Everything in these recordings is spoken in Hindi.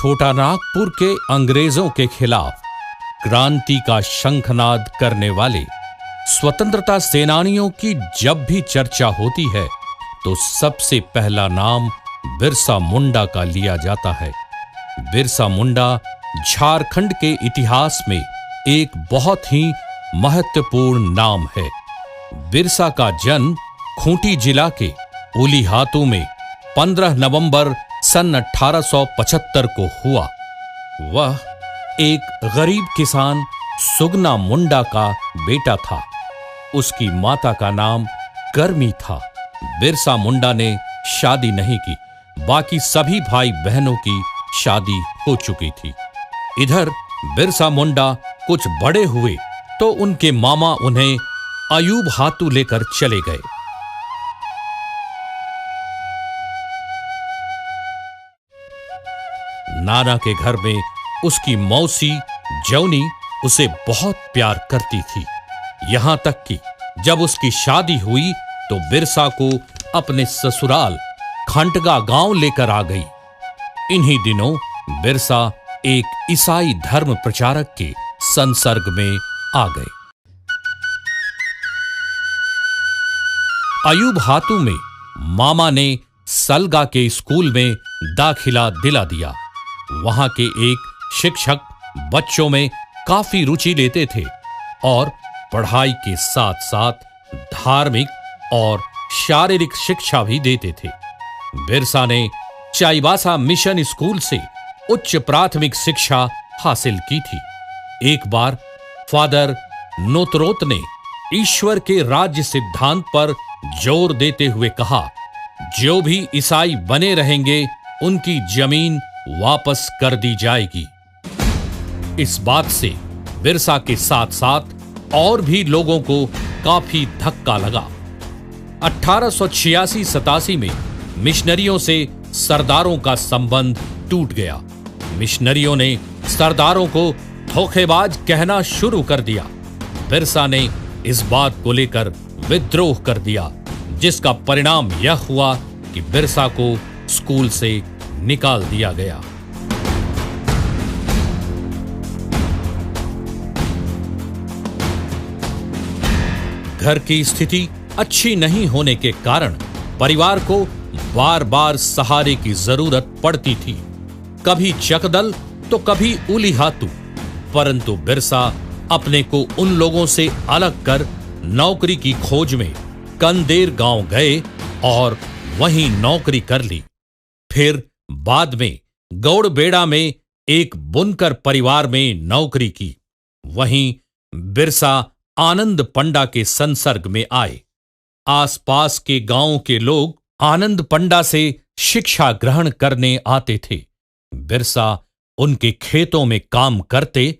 छोटा नागपुर के अंग्रेजों के खिलाफ क्रांति का शंखनाद करने वाले स्वतंत्रता सेनानियों की जब भी चर्चा होती है तो सबसे पहला नाम बिरसा मुंडा का लिया जाता है। बिरसा मुंडा झारखंड के इतिहास में एक बहुत ही महत्वपूर्ण नाम है। बिरसा का जन्म खूंटी जिला के उलीहातू में 15 नवंबर सन 1875 को हुआ। वह एक गरीब किसान सुगना मुंडा का बेटा था। उसकी माता का नाम करमी था। बिरसा मुंडा ने शादी नहीं की, बाकी सभी भाई बहनों की शादी हो चुकी थी। इधर बिरसा मुंडा कुछ बड़े हुए तो उनके मामा उन्हें अयूब हातू लेकर चले गए। नाना के घर में उसकी मौसी जौनी उसे बहुत प्यार करती थी। यहां तक कि जब उसकी शादी हुई तो बिरसा को अपने ससुराल खंटगा गांव लेकर आ गई। इन्हीं दिनों बिरसा एक ईसाई धर्म प्रचारक के संसर्ग में आ गए। अयूब हातू में मामा ने सलगा के स्कूल में दाखिला दिला दिया। वहां के एक शिक्षक बच्चों में काफी रुचि लेते थे और पढ़ाई के साथ साथ धार्मिक और शारीरिक शिक्षा भी देते थे। बिरसा ने चाईबासा मिशन स्कूल से उच्च प्राथमिक शिक्षा हासिल की थी। एक बार फादर नोतरोत ने ईश्वर के राज्य सिद्धांत पर जोर देते हुए कहा, जो भी ईसाई बने रहेंगे उनकी जमीन वापस कर दी जाएगी। इस बात से बिरसा के साथ साथ और भी लोगों को काफी धक्का लगा। 1886-87 में मिशनरियों से सरदारों का संबंध टूट गया। मिशनरियों ने सरदारों को धोखेबाज कहना शुरू कर दिया। बिरसा ने इस बात को लेकर विद्रोह कर दिया, जिसका परिणाम यह हुआ कि बिरसा को स्कूल से निकाल दिया गया। घर की स्थिति अच्छी नहीं होने के कारण परिवार को बार बार सहारे की जरूरत पड़ती थी। कभी चकदल तो कभी उलीहातू। परंतु बिरसा अपने को उन लोगों से अलग कर नौकरी की खोज में कंदेर गांव गए और वहीं नौकरी कर ली। फिर बाद में गौड़बेड़ा में एक बुनकर परिवार में नौकरी की। वहीं बिरसा आनंद पंडा के संसर्ग में आए। आसपास के गांवों के लोग आनंद पंडा से शिक्षा ग्रहण करने आते थे। बिरसा उनके खेतों में काम करते,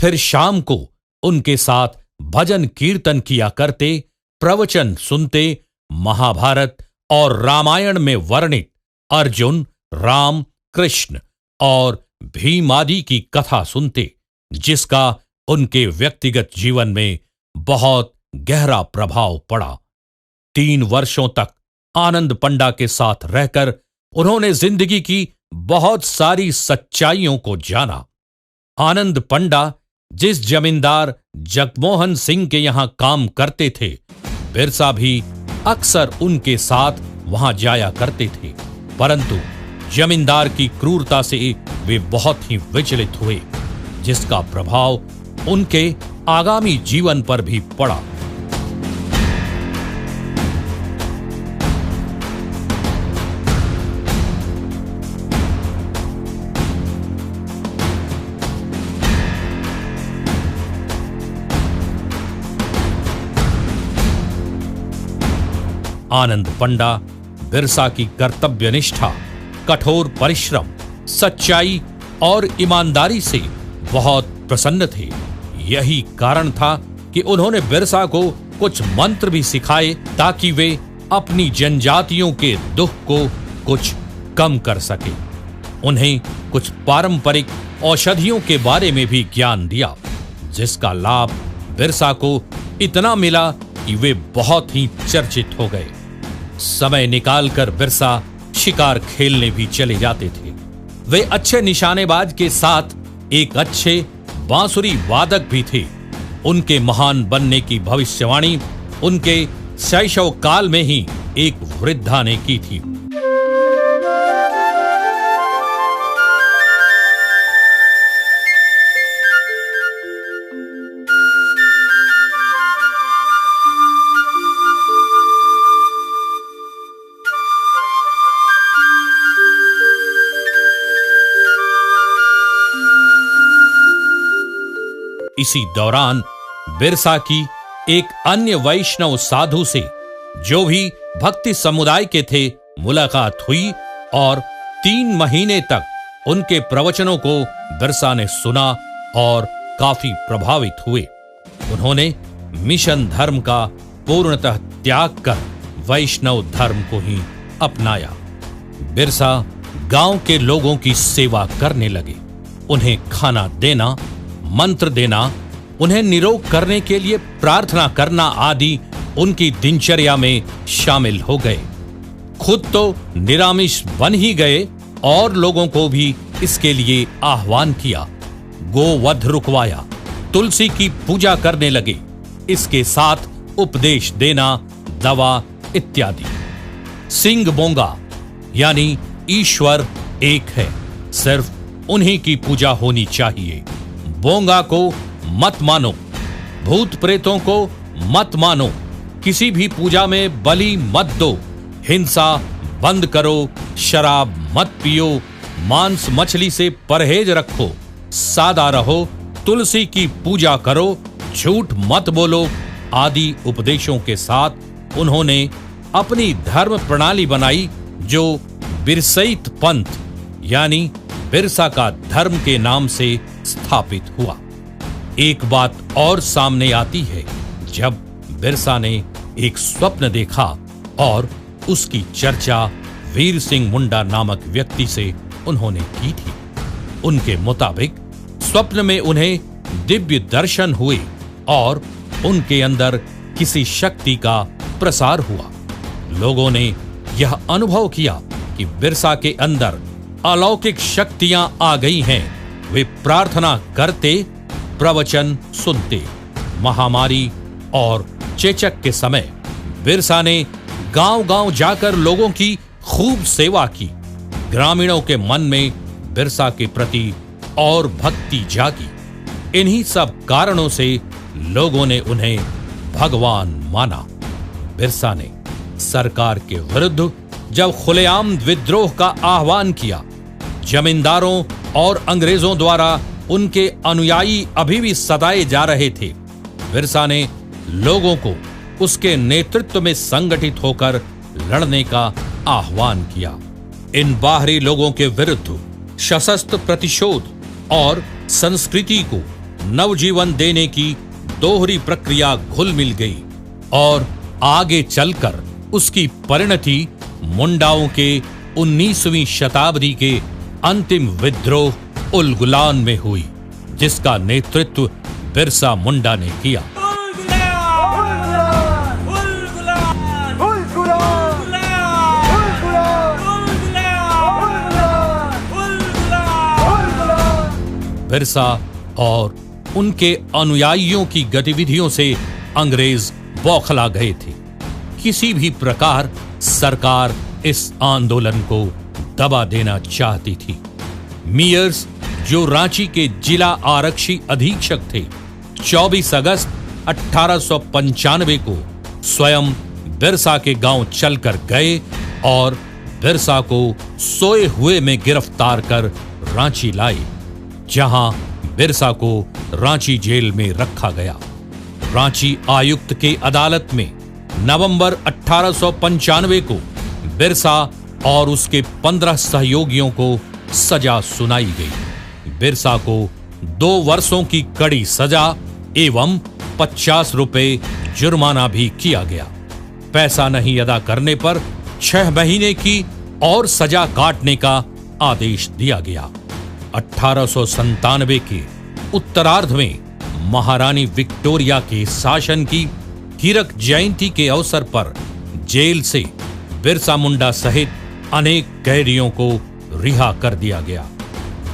फिर शाम को उनके साथ भजन कीर्तन किया करते, प्रवचन सुनते, महाभारत और रामायण में वर्णित अर्जुन, राम, कृष्ण और भीम आदि की कथा सुनते, जिसका उनके व्यक्तिगत जीवन में बहुत गहरा प्रभाव पड़ा। 3 वर्षों तक आनंद पंडा के साथ रहकर उन्होंने जिंदगी की बहुत सारी सच्चाइयों को जाना। आनंद पंडा जिस जमींदार जगमोहन सिंह के यहां काम करते थे, बिरसा भी अक्सर उनके साथ वहां जाया करते थे। परंतु जमींदार की क्रूरता से वे बहुत ही विचलित हुए, जिसका प्रभाव उनके आगामी जीवन पर भी पड़ा। आनंद पंडा बिरसा की कर्तव्यनिष्ठा, कठोर परिश्रम, सच्चाई और ईमानदारी से बहुत प्रसन्न थे। यही कारण था कि उन्होंने बिरसा को कुछ मंत्र भी सिखाए ताकि वे अपनी जनजातियों के दुख को कुछ कम कर सके। उन्हें कुछ पारंपरिक औषधियों के बारे में भी ज्ञान दिया, जिसका लाभ बिरसा को इतना मिला कि वे बहुत ही चर्चित हो गए। समय निकालकर बिरसा शिकार खेलने भी चले जाते थे। वे अच्छे निशानेबाज के साथ एक अच्छे बांसुरी वादक भी थे। उनके महान बनने की भविष्यवाणी उनके शैशव काल में ही एक वृद्धा ने की थी। इसी दौरान बिरसा की एक अन्य वैष्णव साधु से, जो भी भक्ति समुदाय के थे, मुलाकात हुई और 3 महीने तक उनके प्रवचनों को बिरसा ने सुना और काफी प्रभावित हुए। उन्होंने मिशन धर्म का पूर्णतः त्याग कर वैष्णव धर्म को ही अपनाया। बिरसा गांव के लोगों की सेवा करने लगे। उन्हें खाना देना, मंत्र देना, उन्हें निरोग करने के लिए प्रार्थना करना आदि उनकी दिनचर्या में शामिल हो गए। खुद तो निरामिष बन ही गए और लोगों को भी इसके लिए आह्वान किया। गोवध रुकवाया, तुलसी की पूजा करने लगे। इसके साथ उपदेश देना, दवा इत्यादि। सिंह बोंगा यानी ईश्वर एक है, सिर्फ उन्हीं की पूजा होनी चाहिए। बोंगा को मत मानो, भूत प्रेतों को मत मानो, किसी भी पूजा में बलि मत दो, हिंसा बंद करो, शराब मत पियो, मांस मछली से परहेज रखो, सादा रहो, तुलसी की पूजा करो, झूठ मत बोलो आदि उपदेशों के साथ उन्होंने अपनी धर्म प्रणाली बनाई, जो बिरसईत पंथ यानी बिरसा का धर्म के नाम से स्थापित हुआ। एक बात और सामने आती है, जब बिरसा ने एक स्वप्न देखा और उसकी चर्चा वीर सिंह मुंडा नामक व्यक्ति से उन्होंने की थी। उनके मुताबिक स्वप्न में उन्हें दिव्य दर्शन हुए और उनके अंदर किसी शक्ति का प्रसार हुआ। लोगों ने यह अनुभव किया कि बिरसा के अंदर अलौकिक शक्तियां आ गई हैं। वे प्रार्थना करते, प्रवचन सुनते। महामारी और चेचक के समय बिरसा ने गांव-गांव जाकर लोगों की खूब सेवा की। ग्रामीणों के मन में बिरसा के प्रति और भक्ति जागी। इन्हीं सब कारणों से लोगों ने उन्हें भगवान माना। बिरसा ने सरकार के विरुद्ध जब खुलेआम विद्रोह का आह्वान किया, जमींदारों और अंग्रेजों द्वारा उनके अनुयायी अभी भी सताए जा रहे थे। बिरसा ने लोगों को उसके नेतृत्व में संगठित होकर लड़ने का आह्वान किया। इन बाहरी लोगों के विरुद्ध सशस्त्र प्रतिशोध और संस्कृति को नवजीवन देने की दोहरी प्रक्रिया घुल मिल गई और आगे चलकर उसकी परिणति मुंडाओं के 19वीं शताब्दी के अंतिम विद्रोह उलगुलान में हुई, जिसका नेतृत्व बिरसा मुंडा ने किया। बिरसा और उनके अनुयायियों की गतिविधियों से अंग्रेज बौखला गए थे। किसी भी प्रकार सरकार इस आंदोलन को दबा देना चाहती थी। मियर्स, जो रांची के जिला आरक्षी अधीक्षक थे, 24 अगस्त 1895 को स्वयं बिरसा के गांव चलकर गए और बिरसा को सोए हुए में गिरफ्तार कर रांची लाए, जहां बिरसा को रांची जेल में रखा गया। रांची आयुक्त के अदालत में नवंबर 1895 को बिरसा और उसके 15 सहयोगियों को सजा सुनाई गई। बिरसा को 2 वर्षों की कड़ी सजा एवं 50 रुपए जुर्माना भी किया गया। पैसा नहीं अदा करने पर 6 महीने की और सजा काटने का आदेश दिया गया। 1897 के उत्तरार्ध में महारानी विक्टोरिया के शासन की हीरक जयंती के अवसर पर जेल से बिरसा मुंडा सहित अनेक कैदियों को रिहा कर दिया गया।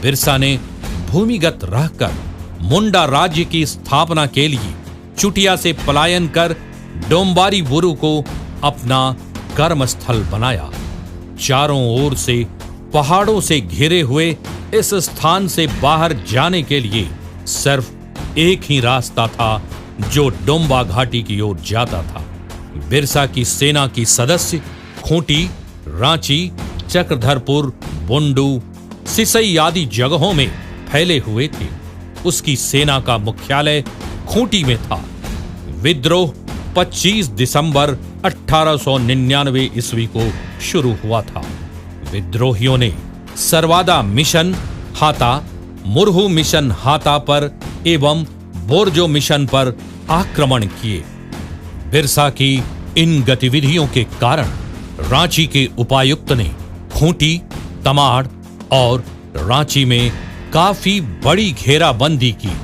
बिरसा ने भूमिगत रहकर मुंडा राज्य की स्थापना के लिए चुटिया से पलायन कर डोंबारी बुरु को अपना कर्मस्थल बनाया। चारों ओर से पहाड़ों से घिरे हुए इस स्थान से बाहर जाने के लिए सिर्फ एक ही रास्ता था जो डोंबा घाटी की ओर जाता था। बिरसा की सेना की सदस्य खूंटी, रांची, चक्रधरपुर, बुंडू, सिसई आदि जगहों में फैले हुए थे। उसकी सेना का मुख्यालय खूंटी में था। विद्रोह 25 दिसंबर 1899 ईस्वी को शुरू हुआ था। विद्रोहियों ने सरवादा मिशन हाता, मुरहू मिशन हाता पर एवं बोरजो मिशन पर आक्रमण किए। बिरसा की इन गतिविधियों के कारण रांची के उपायुक्त ने खूंटी, तमाड़ और रांची में काफी बड़ी घेराबंदी की।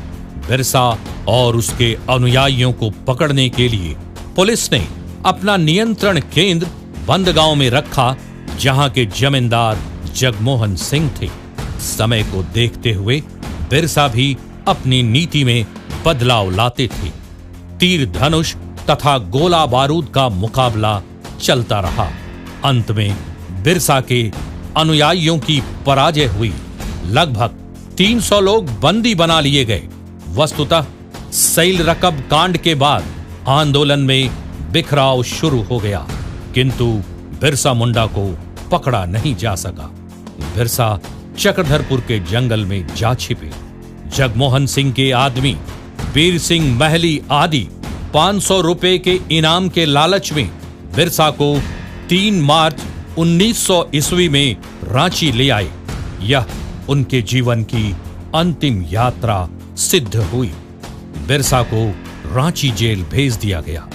बिरसा और उसके अनुयायियों को पकड़ने के लिए पुलिस ने अपना नियंत्रण केंद्र बंदगांव में रखा, जहां के जमींदार जगमोहन सिंह थे। समय को देखते हुए बिरसा भी अपनी नीति में बदलाव लाते थे। तीर धनुष तथा गोला बारूद का मुकाबला चलता रहा। अंत में बिरसा के अनुयायियों की पराजय हुई। लगभग 300 लोग बंदी बना लिए गए। वस्तुतः सैल रकब कांड के बाद आंदोलन में बिखराव शुरू हो गया, किंतु बिरसा मुंडा को पकड़ा नहीं जा सका। बिरसा चक्रधरपुर के जंगल में जा छिपे। जगमोहन सिंह के आदमी वीर सिंह महली आदि 500 रुपए के इनाम के लालच में बिरसा को 3 मार्च 1900 ईस्वी में रांची ले आए। यह उनके जीवन की अंतिम यात्रा सिद्ध हुई। बिरसा को रांची जेल भेज दिया गया।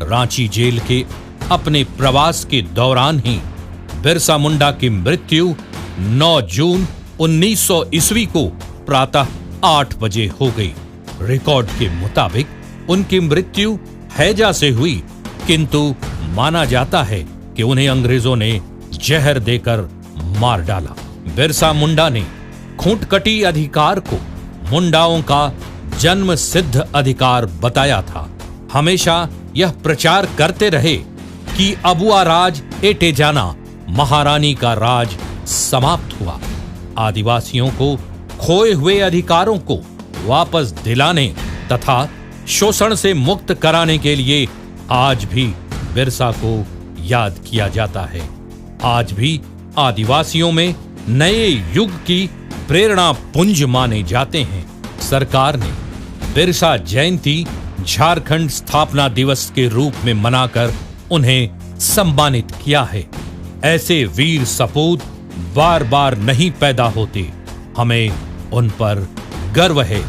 रांची जेल के अपने प्रवास के दौरान ही बिरसा मुंडा की मृत्यु 9 जून 1900 ईस्वी को प्रातः 8 बजे हो गई। रिकॉर्ड के मुताबिक उनकी मृत्यु हैजा से हुई, किंतु माना जाता है कि उन्हें अंग्रेजों ने जहर देकर मार डाला। बिरसा मुंडा ने खूंटकटी अधिकार को मुंडाओं का जन्म सिद्ध अधिकार बताया था। हमेशा यह प्रचार करते रहे कि अबुआ राज एटे जाना, महारानी का राज समाप्त हुआ। आदिवासियों को खोए हुए अधिकारों को वापस दिलाने तथा शोषण से मुक्त कराने के लिए आज भी बिरसा को याद किया जाता है। आज भी आदिवासियों में नए युग की प्रेरणा पुंज माने जाते हैं। सरकार ने बिरसा जयंती झारखंड स्थापना दिवस के रूप में मनाकर उन्हें सम्मानित किया है। ऐसे वीर सपूत बार बार नहीं पैदा होते। हमें उन पर गर्व है।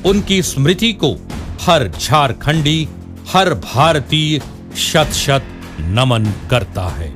उनकी स्मृति को हर झारखंडी, हर भारतीय शत शत नमन करता है।